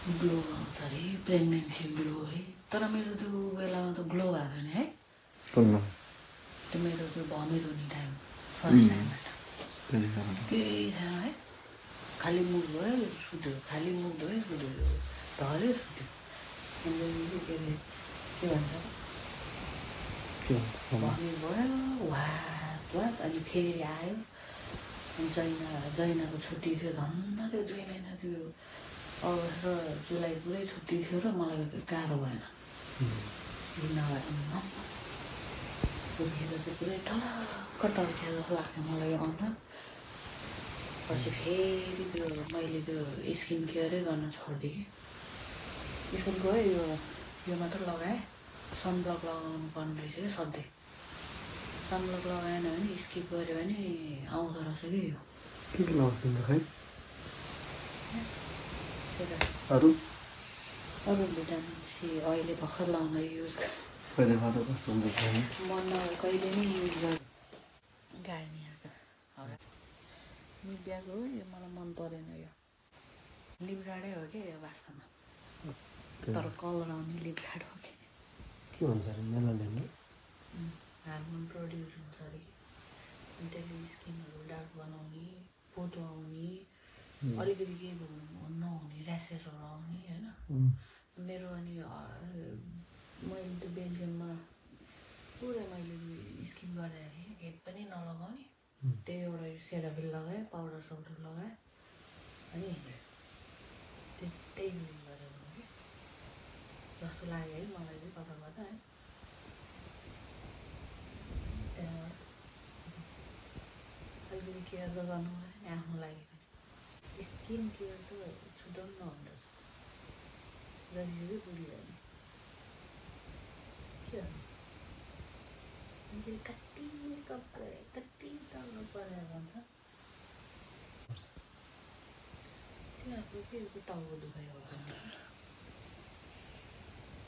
Glow आउँछ अरे pregnancy glow है तर मेरो त्यो बेलामा त ग्लो भएको छैन है कुनमा त्यो मेरो त्यो भमिट हुने टाइम फर्स्ट टाइम केही छैन है खाली मुख भयो सुत्यो खाली मुख भयो सुत्यो ढल्यो सुत्यो अनि के अरे के भन्छ भमिट भयो वात अनि फेरि आयो जैनाको छुट्टी थियो धन्न त्यो 2 महिना त्यो अगस्त र जुलाई पुरै छुट्टी थियो र मलाई गाह्रो भएन त्यतिखेर चाहिँ पुरै टलक्क टल्थ्यो जस्तो लाग्थ्यो मलाई अनुहार पछि फेरि त्यो मैले त्यो स्किन केयरै गर्न छोडिदिएँ कि स्कुल गयो यो मात्र लगाएँ सनब्लक लगाउनु पर्ने रहेछ कि सधैँ सनब्लक लगाएन भने स्किप गऱ्यो भने आउँदो रहेछ कि यो के लगाउँछ खै अरू भिटामिन सी अहिले भर्खर लाउन युज गरेँ कहिले खाँदा कस्तो हुन्छ मन कहिले नै युज गरेँ गार्नियरको निभियाको हो यो मलाई मन परेन यो लिप गार्डै हो कि यो वास्तवमा तर कलर आउने लिप गार्ड हो कि के भन्छ अरे मेलानिन हार्मोन प्रड्युस हुन्छ अरे अनि त्यसले स्किनहरू डार्क बनाउने पोतो आउने अलिकति केही नहुने ऱ्यासेसहरू आउने होइन मेरो अनि मैले त्यो बेल्जियममा पुरै मैले स्किप गर्दाखेरि हेड पनि नलगाउने त्यही एउटा सेराफिल लगाएँ पाउडर साउडर लगाएँ अनि त्यही युज गरेर कि जस्तो लाग्यो है मलाई चाहिँ कता कता है त्यहाँबाट अलिकति केयर त गर्नु पऱ्यो नि आफ्नो लागि पनि स्किन केयर त छुट्याउनु नहुँदो रहेछ जति बुढी भयो नि के हो मान्छेले कति मेकअप गरे कति टाउनु परेर भन्छ तिनीहरूको के टाउको दुखाइ हो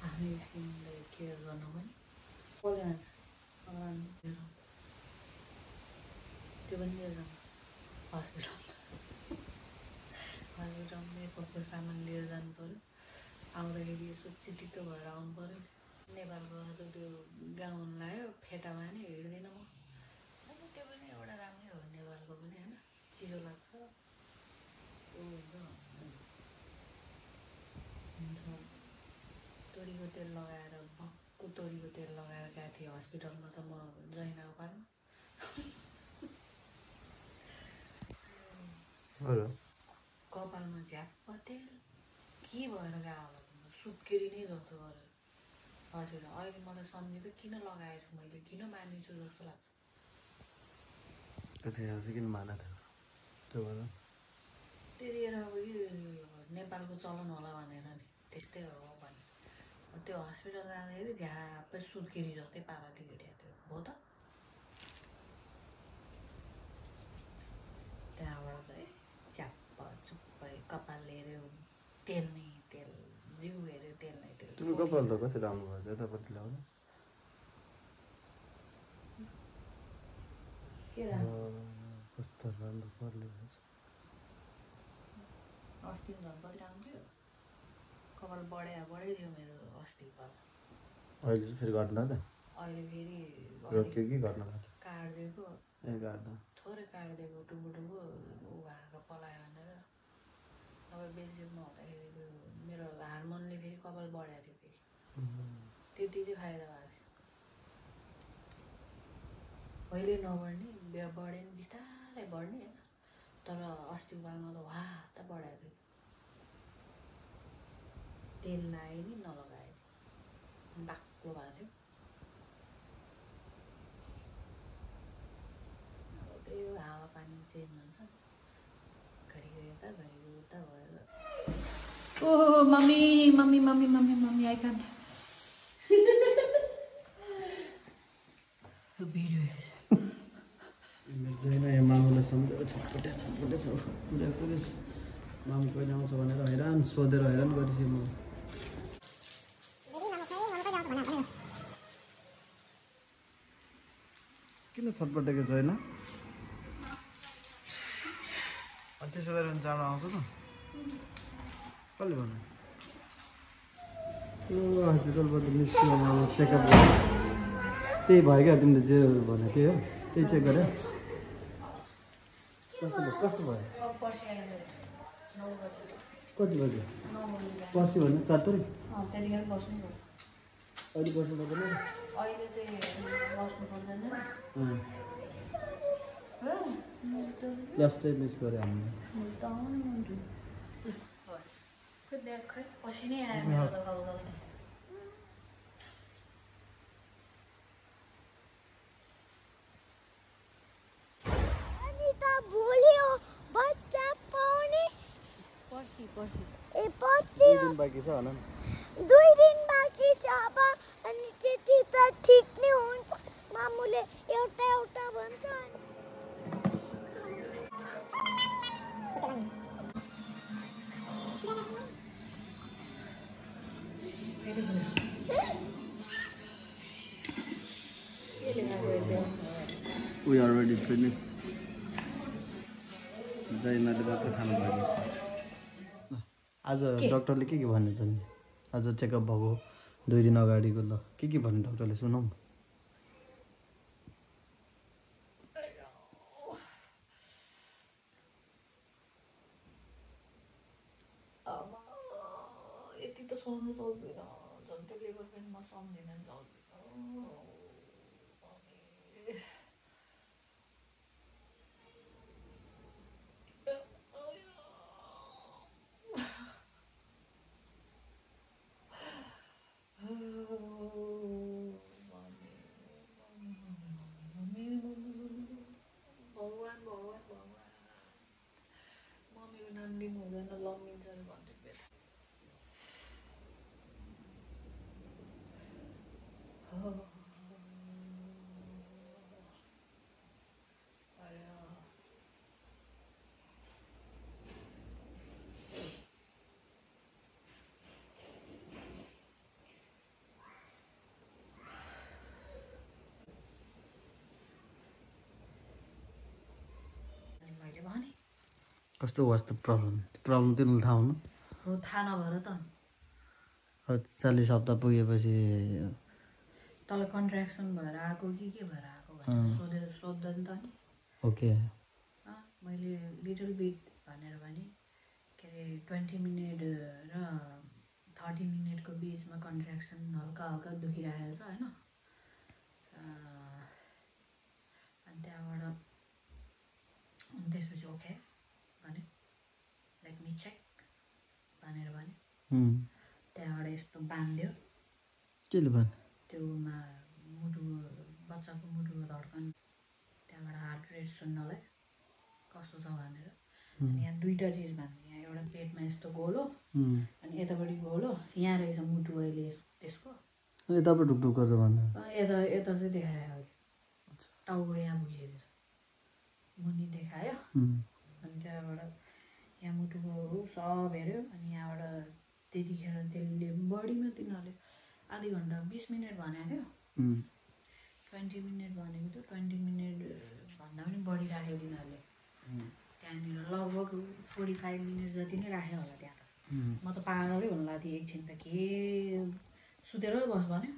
आफ्नो स्किनलाई केयर गर्नु पनि कसले त्यो पनि लिएर जानु हस्पिटलमा मेकअपको सामान लिएर जानु पऱ्यो आउँदाखेरि यसो चिटिक्क भएर आउनु पऱ्यो नेपालको त्यो गाउन लगायो फेटामा नि हिँड्दिनँ म होइन त्यो पनि एउटा राम्रै हो नेपालको पनि होइन चिसो लाग्छ हुन्छ तोरीको तेल लगाएर भक्कु तोरीको तेल लगाएर गएको थिएँ हस्पिटलमा त म जैनाको पालमा कपालमा झ्याप्प तेल के भएर गयो होला सुत्केरी नै जस्तो गरेर हस्पिटल अहिले मलाई सम्झिँदा किन लगाएछु मैले किन मानिछु जस्तो लाग्छ त्यतिखेर चाहिँ किन माना थियो त्यो भएर त्यतिखेर अब कि नेपालको चलन होला भनेर नि त्यस्तै हो भने त्यो हस्पिटल जाँदाखेरि झ्याप्पै सुत्केरी जस्तै पाराले हिँडेको थियो हो त त्यहाँबाट चाहिँ झ्याप्प चुप्पै कपाल हेऱ्यो तेल नै तेल जिउ हेऱ्यो तेल नै तेल तिम्रो कपाल त कति राम्रो भयो यतापट्टि लगाउँदा के राम्रो कस्तो राम्रो पर्ने भएछ अस्ति झन् कति राम्रो थियो कपाल बढै थियो मेरो अस्ति कपाल अहिले चाहिँ फेरि घट्न त अहिले फेरि के घट्न थाल्यो काटिदिएको ए घट्न थोरै काटिदिएको टुप्पो ऊ भएको पलायो भनेर अब बेल्जियममा हुँदाखेरि त्यो मेरो हार्मोनले फेरि कपाल बढाएको थियो फेरि त्यति चाहिँ फाइदा भएको थियो पहिले नबढ्ने बढ्यो नि बिस्तारै बढ्ने होइन तर अस्तिको बालमा त वा त बढाएको थियो तेल लगाए नि नलगाए बाक्लो भएको थियो अब त्यही हो हावापानी चेन्ज हुन्छ घरिको यता घरिको उता भएर ओ mummy mummy mummy mummy mummy I can't video जैना यहाँ मामुलाई सम्झेर छटपटे छ मामु कहिले आउँछ भनेर हैरान सोधेर हैरान गरेपछि म किन छटपटेको छैन त्यसो गरेर चाँडो आउँछ त कसले भन्यो हस्पिटलबाट निस्क्यो चेकअप गर्यो त्यही भयो क्या तिमीले जे भन्यो त्यही हो त्यही चेक गरे कस्तो भयो अब पर्सि आएर 9 बजे कति बज्यो 9 बजे पर्सि भन्नु 4 तारिक त्यतिखेर बस्नु पर्छ अहिले बस्नु पर्दैन अहिले चाहिँ बस्नु पर्दैन लास्ट टाइम मिस गऱ्यो हामीले खै ब्याग खै पछि नै आयो मेरो त गल्दै पर्सि दुई दिन बाँकी छ होला 2 दिन बाँकी छ अब अनि त्यति त ठिक नै हुन्छ मामुले एउटा भन्छ We already finished. जयमाले मात्र खानु भयो आज डक्टरले के भन्यो त नि आज चेकअप भएको 2 दिन अगाडिको ल के भन्यो डक्टरले सुनौ यति त सहनु सक्दैन झन् त्यो लेबर पेनमा सम्झिन सक्दैन भगवान मम्मीको नाम लिनु हुँदैन लम्बिन्छ भन्दै बेला मैले भने कस्तो वाज त प्रब्लम तिमीलाई थाहा हुनु हो थाहा नभएर त 40 हप्ता पुगेपछि तँलाई कन्ट्र्याक्सन भएर आएको कि के भएर आएको भनेर सोध्दा नि त नि ओके मैले लिटल बिट भनेर भने के अरे 20 मिनट र 30 मिनटको बिचमा कन्ट्र्याक्सन हल्का हल्का दुखिरहेको छ होइन अनि त्यहाँबाट त्यसपछि ओके भने लाइक मी चेक भनेर भने त्यहाँबाट यस्तो बाँध्यो केले बाँध्यो त्योमा मुटु बच्चाको मुटुको धड्कन त्यहाँबाट हार्ट रेट सुन्नलाई कस्तो छ भनेर अनि यहाँ 2टा चिज बाँध्यो यहाँ एउटा पेटमा यस्तो गोलो अनि यतापट्टि गोलो यहाँ रहेछ मुटु अहिले त्यसको यताबाट ढुकढुक गर्छ भन्नु यता चाहिँ देखायो अहिले टाउको यहाँ बुझेको छ मुनि देखायो अनि त्यहाँबाट यहाँ मुटुको सब हेऱ्यो अनि यहाँबाट त्यतिखेर त्यसले बढीमा तिनीहरूले आधी घन्टा 20 मिनट भनेको थियो 20 मिनट भनेको थियो 20 मिनट भन्दा पनि बढी राख्यो तिनीहरूले त्यहाँनिर लगभग 45 मिनट जति नै राख्यो होला त्यहाँ त म त पागलै भन्नु लाग्थेँ एकछिन त के सुतेर बस भन्यो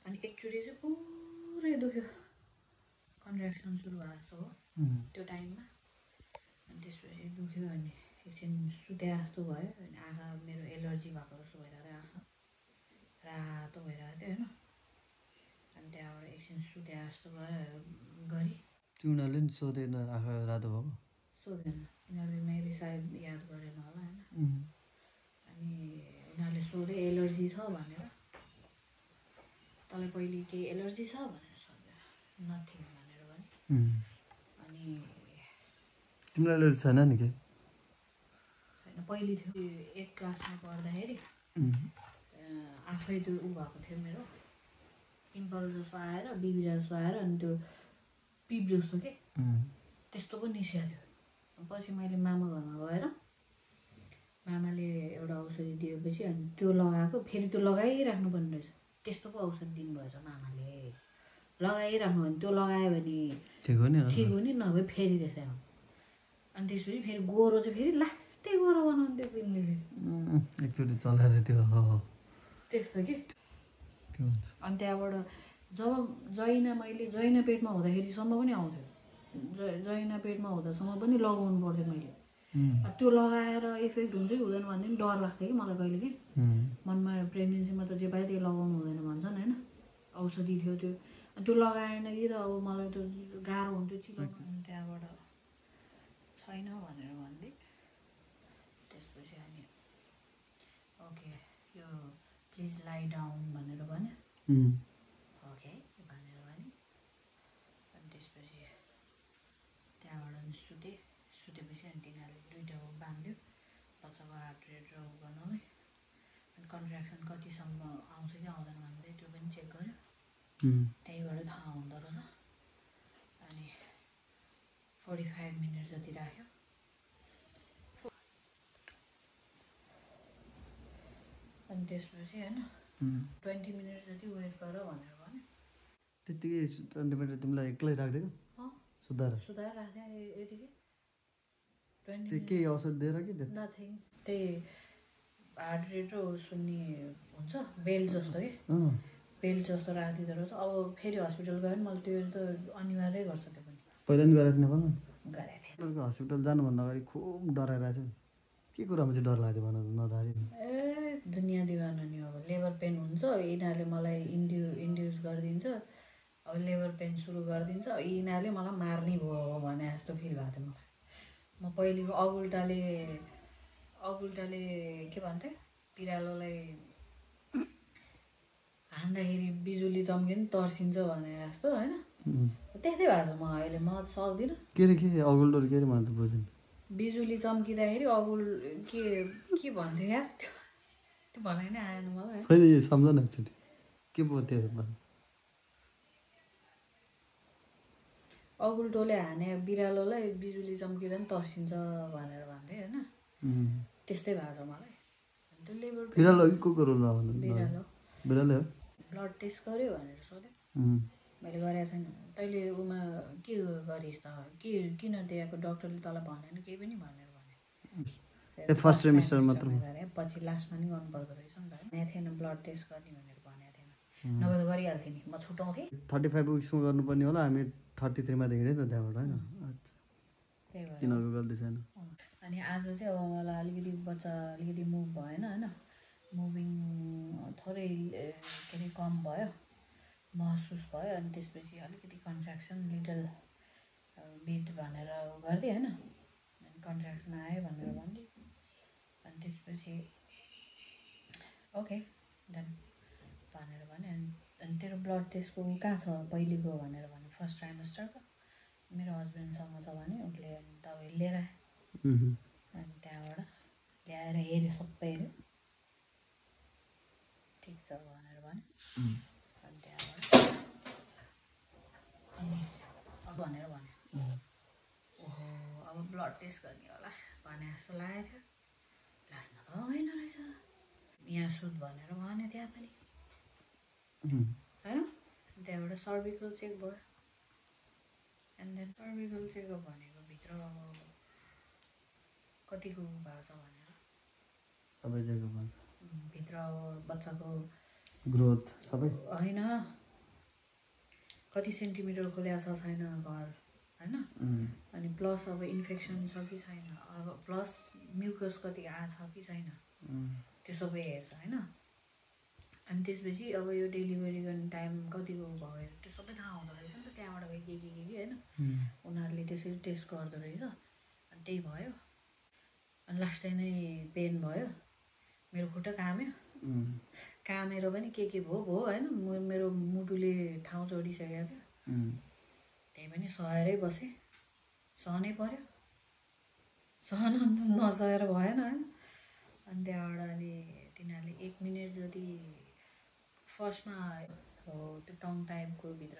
अनि एकचोटि चाहिँ पुरै दुख्यो कन्ट्र्याक्सन सुरु भएको जस्तो हो त्यो टाइममा अनि त्यसपछि दुख्यो अनि एकछिन सुते जस्तो भयो अनि आँखा मेरो एलर्जी भएको जस्तो भइरहेको थियो आँखा रातो भइरहेको थियो होइन अनि त्यहाँबाट एकछिन सुते जस्तो भयो गरी तिमीहरूले नि सोधेन आँखा रातो भएको सोधेन यिनीहरूले मेबी सायद याद गरेन होला होइन अनि यिनीहरूले सोधे एलर्जी छ भनेर तँलाई पहिले केही एलर्जी छ भनेर सोध्यो नथिङ भनेर भने अनि तिमीलाई एलर्जी छैन नि के छैन पहिले थियो 1 क्लासमा पढ्दाखेरि आफै त्यो ऊ भएको थियो मेरो पिम्पल जस्तो आएर बिबिरा जस्तो आएर अनि त्यो पिप जस्तो के त्यस्तो पो निस्केको थियो पछि मैले मामा घरमा गएर मामाले एउटा औषधि दिएपछि अनि त्यो लगाएको फेरि त्यो लगाइराख्नु पर्ने रहेछ त्यस्तो पो औषधि दिनुभएछ मामाले लगाइराख्नु भने त्यो लगायो भने ठिक हो नि नभए फेरि त्यसै हो अनि त्यसपछि फेरि गोरो चाहिँ फेरि ला त्यही गएर बनाउँथ्यो पिनले एकचोटि चलाएर त्यो त्यस्तो कि के भन्छ अनि त्यहाँबाट जब जैना पेटमा हुँदाखेरिसम्म पनि आउँथ्यो जैना पेटमा हुँदासम्म पनि लगाउनु पर्थ्यो मैले त्यो लगाएर इफेक्ट हुन्छ कि हुँदैन भन्ने पनि डर लाग्थ्यो कि मलाई कहिले कि मनमा प्रेग्नेन्सीमा त जे पायो त्यही लगाउनु हुँदैन भन्छन् होइन औषधि थियो त्यो त्यो लगाएन कि त अब मलाई त गाह्रो हुन्थ्यो चिलाउनु अनि त्यहाँबाट छैन भनेर भन्दै त्यसपछि अनि ओके यो प्लिज लाई डाउन भनेर भन्यो ओके भनेर भने अनि त्यसपछि त्यहाँबाट अनि सुतेपछि अनि तिनीहरूले दुइटा बाँध्यो बच्चाको हार्ट रेट र गर्नलाई अनि कन्ट्र्याक्सन कतिसम्म आउँछ कि आउँदैन भन्दै त्यो पनि चेक गर्यो त्यहीबाट थाहा हुँदो रहेछ अनि 45 मिनट जति राख्यो अनि त्यसपछि होइन 20 मिनट जति वेट गर भनेर भन्यो त्यतिकै 20 मिनट तिमीलाई एक्लै राखिदिएको सुधाएर राख्दै यतिकै त्यो केही औषध दिएर कि नथिङ त्यही हार्ट रेट र सुन्ने हुन्छ बेल्ट जस्तो कि बेल्ट जस्तो राखिदिँदो रहेछ अब फेरि हस्पिटल गयो भने मैले त्यो त अनिवार्य गर्छ त्यो पनि पहिला नि गरेको थिएन भन गरेको थिएँ हस्पिटल जानुभन्दा अगाडि खुब डराइरहेको छ के कुरामा चाहिँ डर लाग्थ्यो भन नडराइ ए दुनियाँ दिवाना नि अब लेबर पेन हुन्छ यिनीहरूले मलाई इन्ड्युस गरिदिन्छ अब लेबर पेन सुरु गरिदिन्छ यिनीहरूले मलाई मार्ने भयो भने जस्तो फिल भएको थियो मलाई म पहिलेको अगुल्टाले के भन्थ्यो बिरालोलाई हान्दाखेरि बिजुली चम्कियो नि तर्सिन्छ भने जस्तो होइन त्यस्तै भएको छ म अहिले म त सक्दिनँ के अगुल्टो के अरे मलाई त बुझेन बिजुली चम्किँदाखेरि अगुल के भन्थ्यो यार त्यो भनाइ नै आएन मलाई अहिले सम्झ न एकचोटि के पो त्यो अगुल्टोले हाने बिरालोलाई बिजुली चम्किँदा नि तर्सिन्छ भनेर भन्थेँ होइन त्यस्तै भएको छ मलाई त्यो लेबर बिरालो कि कुकुर बिरालो ब्लड टेस्ट गर्यो भनेर सोध्यो मैले गरेको छैन तैँले उमा के गरिस् त किन त्यहाँको डक्टरले तँलाई भनेन केही पनि भनेर भने फर्स्ट सेमिस्टर मात्र गरे पछि लास्टमा नि गर्नु पर्दो रहेछ नि त यहाँ थिएन ब्लड टेस्ट गर्ने भनेर भनेको थिएन नभए त गरिहाल्थेँ नि म छुट्याउँथेँ 35 विक्समा गर्नुपर्ने होला हामी 33 मा देखिने त त्यहाँबाट होइन त्यही भएर तिनीहरूको गल्ती छैन अनि आज चाहिँ अब मलाई अलिकति बच्चा अलिकति मुभ भएन होइन मुभिङ थोरै के अरे कम भयो महसुस भयो अनि त्यसपछि अलिकति कन्ट्र्याक्सन लिटल बिट भनेर गरिदिएँ होइन अनि कन्ट्र्याक्सन आयो भनेर भनिदिएँ अनि त्यसपछि ओके देन भनेर भने अनि तेरो ब्लड टेस्टको कहाँ छ पहिलेको भनेर भने फर्स्ट ट्राइमेस्टरको मेरो हस्बेन्डसँग छ भने उसले अनि दबाई लिएर आयो अनि त्यहाँबाट ल्याएर हेऱ्यो सबै हेऱ्यो ठिक छ भनेर भने अनि त्यहाँबाट अनि भनेर भन्यो ओहो अब ब्लड टेस्ट गर्ने होला भने जस्तो लागेको थियो लास्टमा त होइन रहेछ यहाँ सुत भनेर भन्यो त्यहाँ पनि होइन त्यहाँबाट सर्भिकल चेक भयो एन्ड देन सर्भिकल चेकअप भनेको भित्र अब कतिको भएको छ भनेर सबै जग्गा भित्र अब बच्चाको ग्रोथ सबै होइन कति सेन्टिमिटर खोल्या छ छैन घर होइन अनि प्लस अब इन्फेक्सन छ कि छैन अब प्लस म्युकस कति आएको छ कि छैन त्यो सबै हेर्छ होइन अनि त्यसपछि अब यो डेलिभरी गर्ने टाइम कतिको भयो त्यो सबै थाहा हुँदो रहेछ नि त त्यहाँबाट के होइन उनीहरूले त्यसरी टेस्ट गर्दो रहेछ अनि त्यही भयो अनि लास्ट टाइम नै पेन भयो मेरो खुट्टा कामेर पनि के भयो होइन मेरो मुटुले ठाउँ जोडिसकेको थियो त्यही पनि सहेरै बसेँ सहनै पर्यो सहन नसहेर भएन होइन अनि त्यहाँबाट अनि तिनीहरूले 1 मिनट जति फर्स्टमा हो त्यो टङ टाइपको भित्र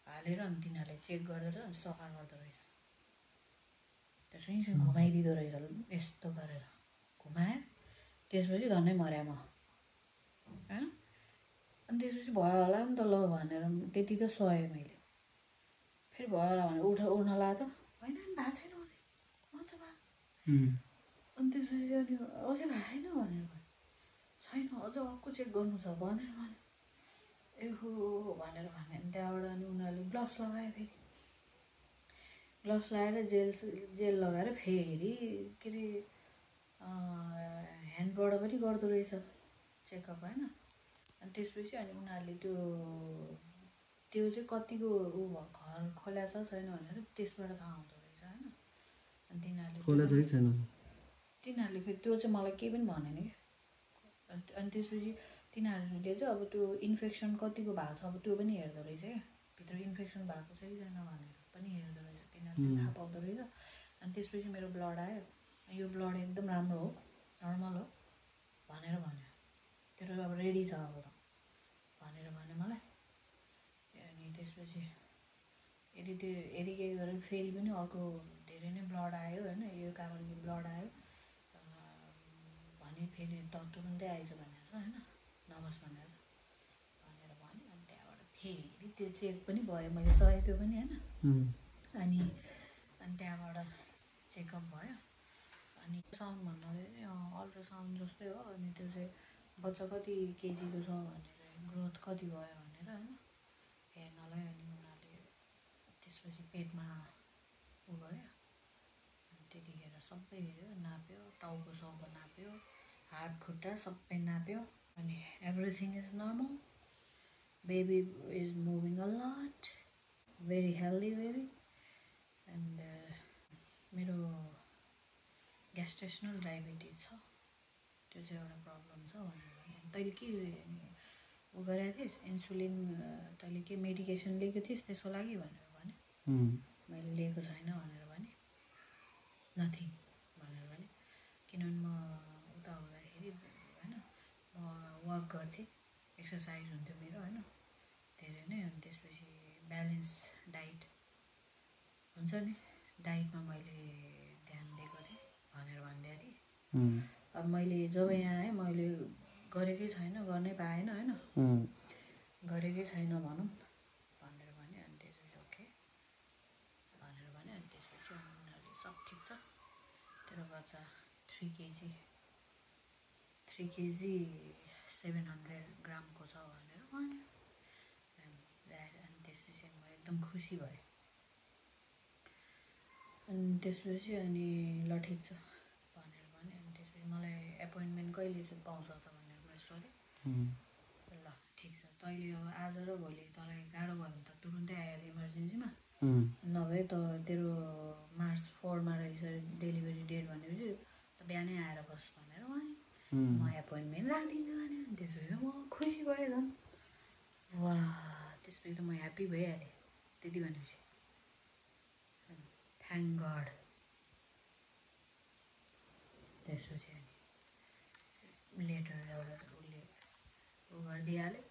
हालेर अनि तिनीहरूले चेक गर्दो अनि सफा गर्दो रहेछ त्यसपछि घुमाइदिँदो रहेछ यस्तो गरेर घुमायो त्यसपछि झन्डै मर्या म होइन अनि त्यसपछि भयो होला नि त ल भनेर त्यति त सहेँ मैले फेरि भयो होला भनेर उठ्न लाग्यो त होइन भएको छैन अनि त्यसपछि अनि अझै भएन भनेर भन्यो छैन अझ अर्को चेक गर्नु छ भनेर भन्यो एहो भनेर भन्यो अनि त्यहाँबाट अनि उनीहरूले ग्लोभ्स लगायो फेरि ग्लोभ्स लगाएर जेल लगाएर फेरि के अरे ह्यान्डबाट पनि गर्दो रहेछ चेकअप होइन अनि त्यसपछि अनि उनीहरूले त्यो चाहिँ कतिको घर खोल्या छ छैन भनेर त्यसबाट थाहा हुँदो रहेछ होइन अनि तिनीहरूले फेरि त्यो चाहिँ मलाई केही पनि भनेन कि अनि त्यसपछि तिनीहरूले चाहिँ अब त्यो इन्फेक्सन कतिको भएको छ अब त्यो पनि हेर्दो रहेछ क्या भित्र इन्फेक्सन भएको छ कि छैन भनेर पनि हेर्दो रहेछ तिनीहरूले थाहा पाउँदो रहेछ अनि त्यसपछि मेरो ब्लड आयो यो ब्लड एकदम राम्रो हो नर्मल हो भनेर भन्यो तेरो अब रेडी छ अब भनेर भन्यो मलाई अनि त्यसपछि यदि केही गरेर फेरि पनि अर्को धेरै नै ब्लड आयो होइन यो कारणले ब्लड आयो भने फेरि तुरुन्तै आइज भनेको छ होइन नबस् भनेको छ भनेर भन्यो अनि त्यहाँबाट फेरि त्यो चेक पनि भयो मैले सहे त्यो पनि होइन अनि त्यहाँबाट चेकअप भयो अनि साउन्ड भन्नाले अल्ट्रासाउन्ड जस्तै हो अनि त्यो चाहिँ बच्चा कति केजीको छ भनेर ग्रोथ कति भयो भनेर होइन हेर्नलाई अनि उनीहरूले त्यसपछि पेटमा उ गर्यो अनि त्यतिखेर सबै हेऱ्यो नाप्यो टाउको साउको नाप्यो हात खुट्टा सबै नाप्यो अनि everything is normal baby is moving a lot very healthy baby and मेरो ग्यास्ट्रेसनल डायबिटिज छ त्यो चाहिँ एउटा प्रब्लम छ भनेर भने तैँले के उ गरेको थिइस् इन्सुलिन तैँले के मेडिकेसन लिएको थिइस् त्यसको लागि भनेर भने मैले लिएको छैन भनेर भने नथिङ भनेर भने किनभने म उता हुँदाखेरि होइन म वाक गर्थेँ एक्सर्साइज हुन्थ्यो मेरो होइन धेरै नै अनि त्यसपछि ब्यालेन्स डाइट हुन्छ नि डाइटमा मैले ध्यान दिएको थिएँ भनेर भनिदिएको थिएँ अब मैले जब यहाँ आएँ मैले गरेकै छैन गर्नै पाएन होइन गरेकै छैन भनौँ भनेर भन्यो अनि त्यसपछि ओके भनेर भन्यो अनि त्यसपछि उनीहरूले सब ठिक छ तेरो बच्चा 3 केजी 700 ग्रामको छ भनेर भन्यो अनि त्यसपछि म एकदम खुसी भएँ अनि त्यसपछि अनि ल ठिक छ भनेर भन्यो अनि त्यसपछि मलाई एपोइन्टमेन्ट कहिले पाउँछ त भनेर मैले सोधेँ ल ठिक छ तैँले अब आज र भोलि तँलाई गाह्रो भयो भने त तुरुन्तै आइहाल्यो इमर्जेन्सीमा नभए त तेरो मार्च 4मा रहेछ डेलिभरी डेट भनेपछि त बिहानै आएर बस् भनेर भन्यो म एपोइन्टमेन्ट राखिदिन्छु भने अनि त्यसपछि म खुसी भएँ झन् वा त्यसपछि त म ह्याप्पी भइहालेँ त्यति भनेपछि थ्याङ्क गड त्यसपछि अनि लेटर एउटा उसले उ गरिदिइहाल्यो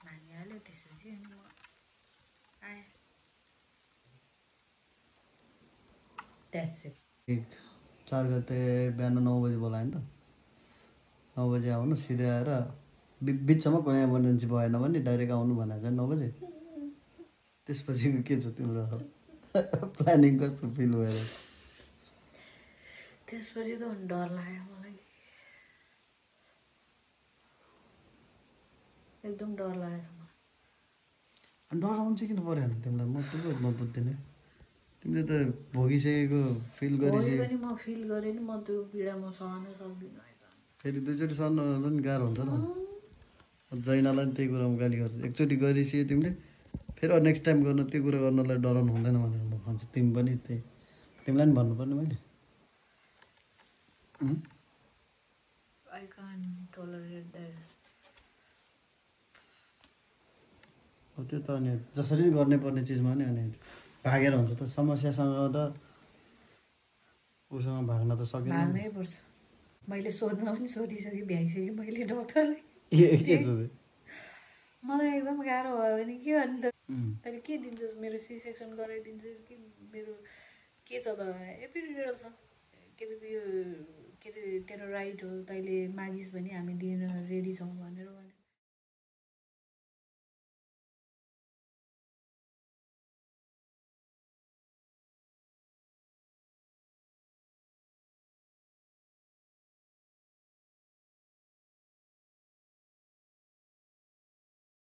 मानिहाल्यो त्यसपछि अनि म आएँ द्याट्स इट 4 गते बिहान 9 बजी बोलायो नि त 9 बजी आउनु सिधै आएर बिचसम्म कुनै इमर्जेन्सी भएन भने डाइरेक्ट आउनु भनेको छ 9 बजी त्यसपछि के छ तिम्रो प्लानिङ कस्तो फिल भएर त्यसपछि त डर लाग्यो मलाई एकदम डर लागेको छ मलाई डराउनु चाहिँ किन पऱ्यो भने तिमीलाई म बुझ्दिनँ तिमीले त भोगिसकेको फिल गरिसकेको पनि म फिल गरेँ नि म त्यो पीडा म सहन सक्दिनँ फेरि दुईचोटि सहन पनि गाह्रो हुन्छ नि जैनालाई पनि त्यही कुरामा गाली गर्छ एकचोटि गरिसक्यो तिमीले फेरि नेक्स्ट टाइम गर्न त्यो कुरा गर्नलाई डराउनु हुँदैन भनेर म भन्छु तिमी पनि त्यही तिमीलाई पनि भन्नुपर्ने मैले I can't tolerate that. हो त्यो त अनि जसरी पनि गर्नै पर्ने चिजमा नि अनि भागेर हुन्छ त समस्यासँग र उसँग भाग्न त सकिँदैन भाग्नै पर्छ मैले सोध्न पनि सोधिसकेँ भ्याइसकेँ मैले डक्टरलाई के सोधेँ मलाई एकदम गाह्रो भयो भने के अनि त तैँले के दिन्छस् मेरो सी सेक्सन गराइदिन्छस् कि मेरो के छ त एपिड्युरल छ के अरे यो के अरे तेरो राइट हो तैँले मागिस् भने हामी दिन रेडी छौँ भनेर भन्यो